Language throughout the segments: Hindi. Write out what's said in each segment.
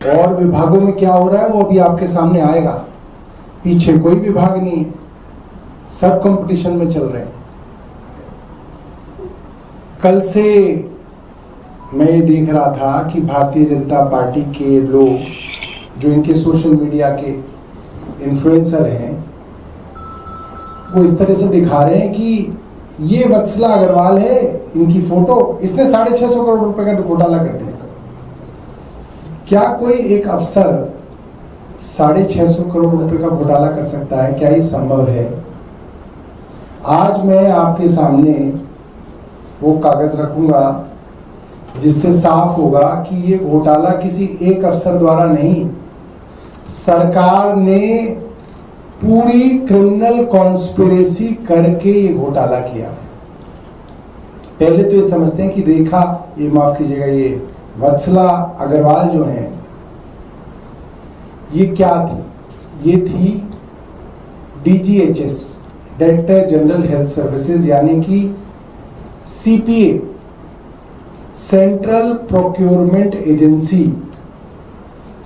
और विभागों में क्या हो रहा है वो अभी आपके सामने आएगा। पीछे कोई विभाग नहीं है, सब कंपटीशन में चल रहे हैं। कल से मैं ये देख रहा था कि भारतीय जनता पार्टी के लोग जो इनके सोशल मीडिया के इन्फ्लुएंसर हैं वो इस तरह से दिखा रहे हैं कि ये वत्सला अग्रवाल है, इनकी फोटो, इसने 650 करोड़ रुपए का घोटाला कर दिया। क्या कोई एक अफसर 650 करोड़ रुपए का घोटाला कर सकता है? क्या ये संभव है? आज मैं आपके सामने वो कागज रखूंगा जिससे साफ होगा कि ये घोटाला किसी एक अफसर द्वारा नहीं, सरकार ने पूरी क्रिमिनल कॉन्स्पिरेसी करके ये घोटाला किया। पहले तो ये समझते हैं कि रेखा, ये माफ कीजिएगा, ये वत्सला अग्रवाल जो हैं ये क्या थी? ये थी DGHS, director general health services, यानी कि CPA, central procurement agency.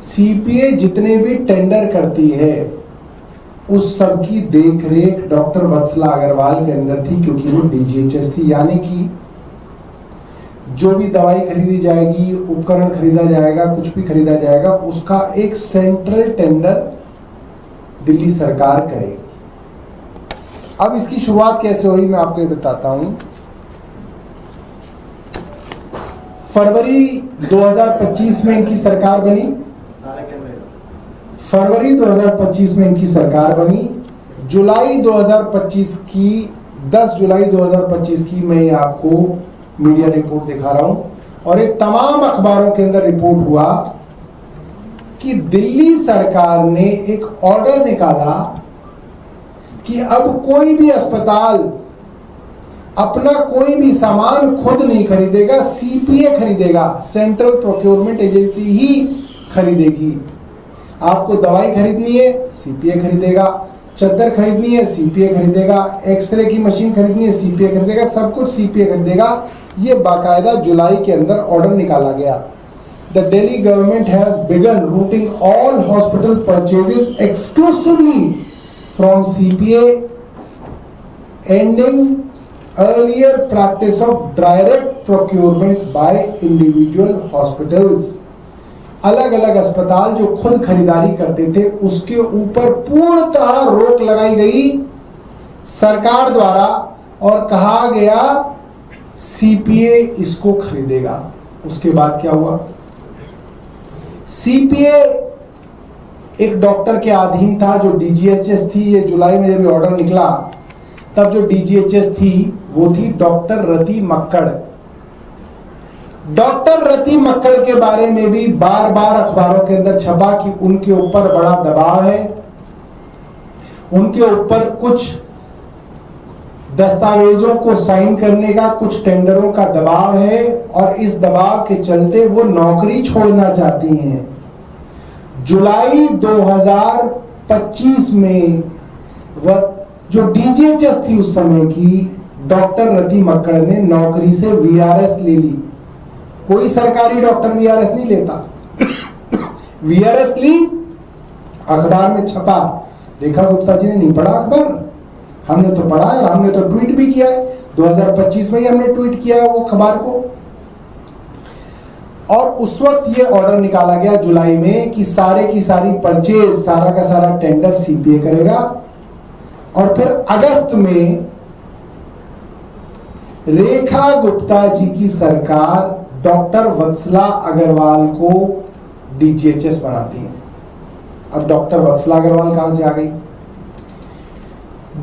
CPA जितने भी टेंडर करती है उस सब की देखरेख डॉक्टर वत्सला अग्रवाल के अंदर थी, क्योंकि वो DGHS थी। यानी कि जो भी दवाई खरीदी जाएगी, उपकरण खरीदा जाएगा, कुछ भी खरीदा जाएगा, उसका एक सेंट्रल टेंडर दिल्ली सरकार करेगी। अब इसकी शुरुआत कैसे हुई मैं आपको ये बताता हूं। फरवरी 2025 में इनकी सरकार बनी। फरवरी 2025 में इनकी सरकार बनी। जुलाई 2025 की 10 जुलाई 2025 की मैं आपको मीडिया रिपोर्ट दिखा रहा हूं, और ये तमाम अखबारों के अंदर रिपोर्ट हुआ कि दिल्ली सरकार ने एक ऑर्डर निकाला कि अब कोई भी अस्पताल अपना कोई भी सामान खुद नहीं खरीदेगा, CPA खरीदेगा, सेंट्रल प्रोक्योरमेंट एजेंसी ही खरीदेगी। आपको दवाई खरीदनी है, CPA खरीदेगा, चद्दर खरीदनी है, CPA खरीदेगा, एक्सरे की मशीन खरीदनी है, CPA खरीदेगा, सब कुछ CPA खरीदेगा। ये बाकायदा जुलाई के अंदर ऑर्डर निकाला गया। The Delhi government has begin routing all hospital purchases exclusively from CPA, ending earlier practice of direct procurement by individual hospitals। अलग अलग अस्पताल जो खुद खरीदारी करते थे उसके ऊपर पूर्णतः रोक लगाई गई सरकार द्वारा, और कहा गया CPA इसको खरीदेगा। उसके बाद क्या हुआ? CPA एक डॉक्टर के अधीन था जो DGHS थी। ये जुलाई में जब ऑर्डर निकला तब जो DGHS थी वो थी डॉक्टर रति मक्कड़। डॉक्टर रति मक्कड़ के बारे में भी बार बार अखबारों के अंदर छपा कि उनके ऊपर बड़ा दबाव है, उनके ऊपर कुछ दस्तावेजों को साइन करने का, कुछ टेंडरों का दबाव है, और इस दबाव के चलते वो नौकरी छोड़ना चाहती हैं। जुलाई 2025 में वह जो DGHS थी उस समय की, डॉक्टर रति मक्कड़ ने नौकरी से VRS ले ली। कोई सरकारी डॉक्टर VRS नहीं लेता। VRS ली, अखबार में छपा। रेखा गुप्ता जी ने नहीं पढ़ा अखबार, हमने तो पढ़ा है और हमने तो ट्वीट भी किया है। 2025 में ही हमने ट्वीट किया है वो अखबार को। और उस वक्त ये ऑर्डर निकाला गया जुलाई में कि सारे की सारी परचेज, सारा का सारा टेंडर CPA करेगा। और फिर अगस्त में रेखा गुप्ता जी की सरकार डॉक्टर वत्सला अग्रवाल को DGHS बनाती है। अब डॉक्टर वत्सला अग्रवाल कहां से आ गई?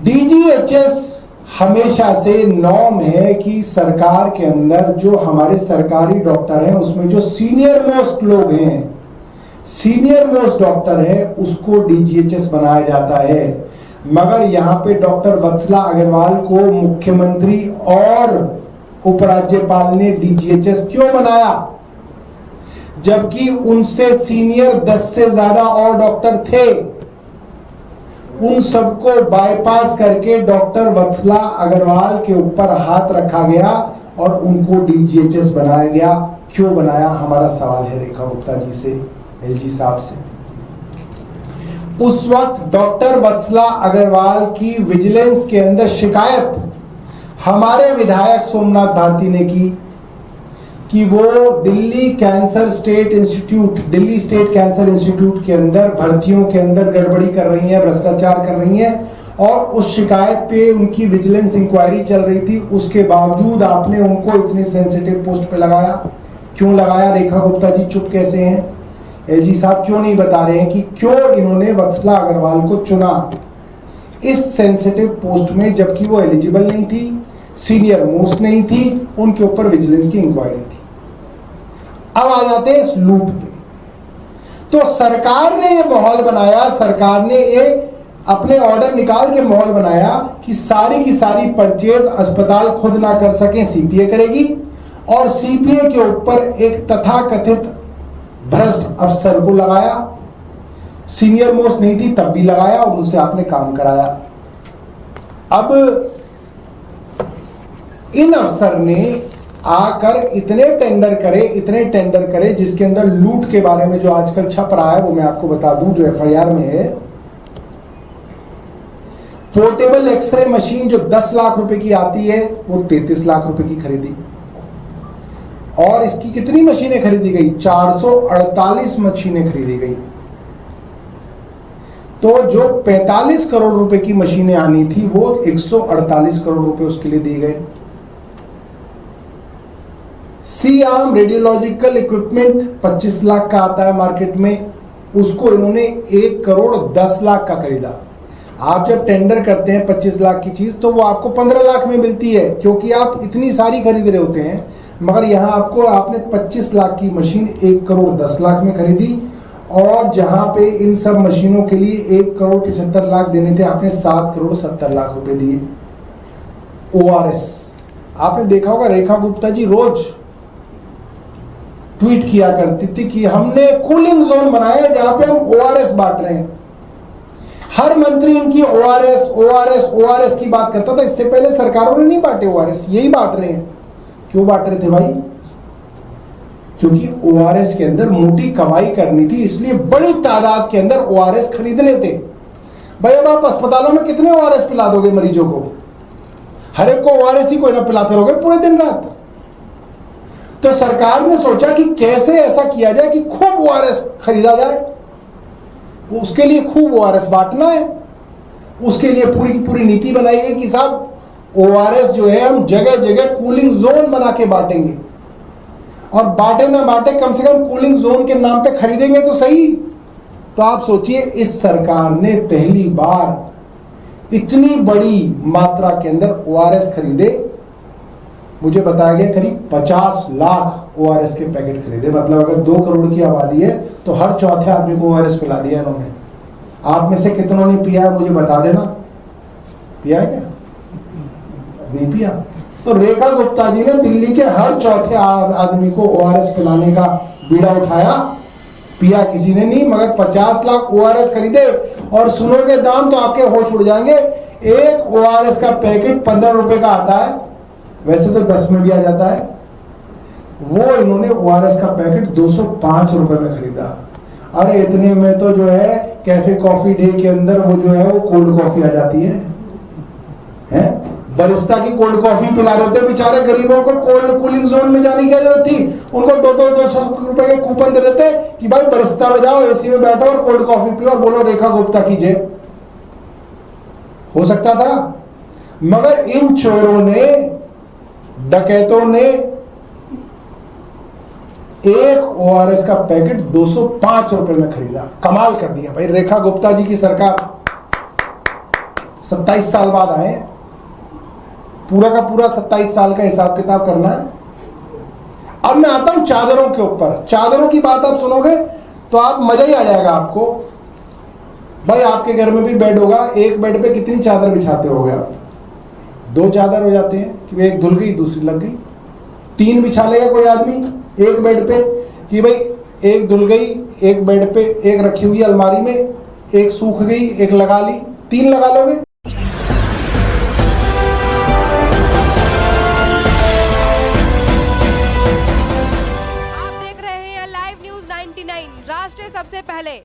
DGHS हमेशा से नॉर्म है कि सरकार के अंदर जो हमारे सरकारी डॉक्टर हैं उसमें जो सीनियर मोस्ट लोग हैं, सीनियर मोस्ट डॉक्टर है, उसको DGHS बनाया जाता है। मगर यहाँ पे डॉक्टर वत्सला अग्रवाल को मुख्यमंत्री और उपराज्यपाल ने DGHS क्यों बनाया, जबकि उनसे सीनियर 10 से ज्यादा और डॉक्टर थे? उन सबको बाईपास करके डॉक्टर वत्सला अग्रवाल के ऊपर हाथ रखा गया और उनको DGHS बनाया गया। क्यों बनाया, हमारा सवाल है रेखा गुप्ता जी से। एलजी साहब से। उस वक्त डॉक्टर वत्सला अग्रवाल की विजिलेंस के अंदर शिकायत हमारे विधायक सोमनाथ भारती ने की कि वो दिल्ली स्टेट कैंसर इंस्टीट्यूट के अंदर भर्तियों के अंदर गड़बड़ी कर रही हैं, भ्रष्टाचार कर रही हैं, और उस शिकायत पे उनकी विजिलेंस इंक्वायरी चल रही थी। उसके बावजूद आपने उनको इतनी सेंसिटिव पोस्ट पे लगाया। क्यों लगाया? रेखा गुप्ता जी चुप कैसे हैं? एलजी साहब क्यों नहीं बता रहे हैं कि क्यों इन्होंने वत्सला अग्रवाल को चुना इस सेंसिटिव पोस्ट में, जबकि वो एलिजिबल नहीं थी, सीनियर मोस्ट नहीं थी, उनके ऊपर विजिलेंस की इंक्वायरी थी। अब आ जाते हैं इस लूप पे। तो सरकार ने ये माहौल बनाया, सरकार ने ये अपने ऑर्डर निकाल के माहौल बनाया कि सारी की सारी परचेज अस्पताल खुद ना कर सके, सीपीए करेगी, और सीपीए के ऊपर एक तथाकथित भ्रष्ट अफसर को लगाया। सीनियर मोस्ट नहीं थी तब भी लगाया और उनसे आपने काम कराया। अब इन अफसर ने आकर इतने टेंडर करे जिसके अंदर लूट के बारे में जो आजकल छप रहा है वो मैं आपको बता दूं, जो एफआईआर में है। पोर्टेबल एक्सरे मशीन जो 10 लाख रुपए की आती है वो 33 लाख रुपए की खरीदी, और इसकी कितनी मशीनें खरीदी गई? 448 मशीनें खरीदी गई। तो जो 45 करोड़ रुपए की मशीनें आनी थी वो 148 करोड़ रुपए उसके लिए दिए गए। सी आर्म रेडियोलॉजिकल इक्विपमेंट 25 लाख का आता है मार्केट में, उसको इन्होंने 1 करोड़ 10 लाख का खरीदा। आप जब टेंडर करते हैं 25 लाख की चीज तो वो आपको 15 लाख में मिलती है, क्योंकि आप इतनी सारी खरीद रहे होते हैं। मगर यहां आपने 25 लाख की मशीन 1 करोड़ 10 लाख में खरीदी, और जहां पे इन सब मशीनों के लिए 1 करोड़ 75 लाख देने थे, आपने 7 करोड़ 70 लाख रुपए दिए। ओआरएस आपने देखा होगा, रेखा गुप्ता जी रोज ट्वीट किया करती थी कि हमने कूलिंग जोन बनाया है जहां पे हम ओआरएस बांट रहे हैं। हर मंत्री इनकी ओआरएस की बात करता था। इससे पहले सरकारों ने नहीं बांटे ओआरएस, यही बांट रहे हैं। क्यों बांट रहे थे भाई? क्योंकि ओआरएस के अंदर मोटी कमाई करनी थी, इसलिए बड़ी तादाद के अंदर ओआरएस खरीदने थे। भाई अब आप अस्पतालों में कितने ओआरएस पिला दोगे मरीजों को? हर एक को ओआरएस ही कोई ना पिलाते रहोगे पूरे दिन रात। तो सरकार ने सोचा कि कैसे ऐसा किया जाए कि खूब ओआरएस खरीदा जाए, उसके लिए खूब ओआरएस बांटना है। उसके लिए पूरी की पूरी नीति बनाई गई कि साहब ओआरएस जो है हम जगह जगह कूलिंग जोन बना के बांटेंगे, और बांटे ना बांटे कम से कम कूलिंग जोन के नाम पे खरीदेंगे तो सही। तो आप सोचिए, इस सरकार ने पहली बार इतनी बड़ी मात्रा के अंदर ओआरएस खरीदे। मुझे बताया गया करीब 50 लाख ओआरएस के पैकेट खरीदे। मतलब अगर 2 करोड़ की आबादी है तो हर चौथे आदमी को ओआरएस पिला दिया इन्होंने। आप में से कितनों ने पिया है मुझे बता देना। पिया है क्या? नहीं पिया। तो रेखा गुप्ता जी ने दिल्ली के हर चौथे आदमी को ओआरएस पिलाने का बीड़ा उठाया। पिया किसी ने नहीं, मगर 50 लाख ओआरएस खरीदे। और सुनोगे दाम तो आपके होश उड़ जाएंगे। एक ओआरएस का पैकेट 15 रुपए का आता है, वैसे तो 10 में भी आ जाता है। वो इन्होंने ओआरएस का पैकेट 205 रुपए में खरीदा। अरे इतने में तो जो है कैफे कॉफी डे के अंदर वो जो है वो कोल्ड कॉफी आ जाती है? बरिस्ता की कोल्ड कॉफी पिला देते बेचारे गरीबों को। कोल्ड कूलिंग जोन में जाने की क्या जरूरत थी? उनको 200 रुपए के कूपन दे देते कि भाई बरिस्ता में जाओ, एसी में बैठो और कोल्ड कॉफी पियो और बोलो रेखा गुप्ता की जय। हो सकता था। मगर इन चोरों ने, डकैतों ने एक ओआरएस का पैकेट 205 रुपए में खरीदा। कमाल कर दिया भाई। रेखा गुप्ता जी की सरकार 27 साल बाद आए। पूरा का पूरा 27 साल का हिसाब किताब करना है। अब मैं आता हूं चादरों के ऊपर। चादरों की बात आप सुनोगे तो आप मजा ही आ जाएगा आपको। भाई आपके घर में भी बेड होगा, एक बेड पे कितनी चादर बिछाते होगे आप? 2 चादर हो जाते हैं कि एक धुल गई दूसरी लग गई। 3 बिछा लेगा कोई आदमी एक बेड पे कि भाई एक धुल गई, एक बेड पे एक रखी हुई अलमारी में, एक सूख गई, एक लगा ली, 3 लगा लोगे? आप देख रहे हैं लाइव न्यूज 9 99 राष्ट्र सबसे पहले।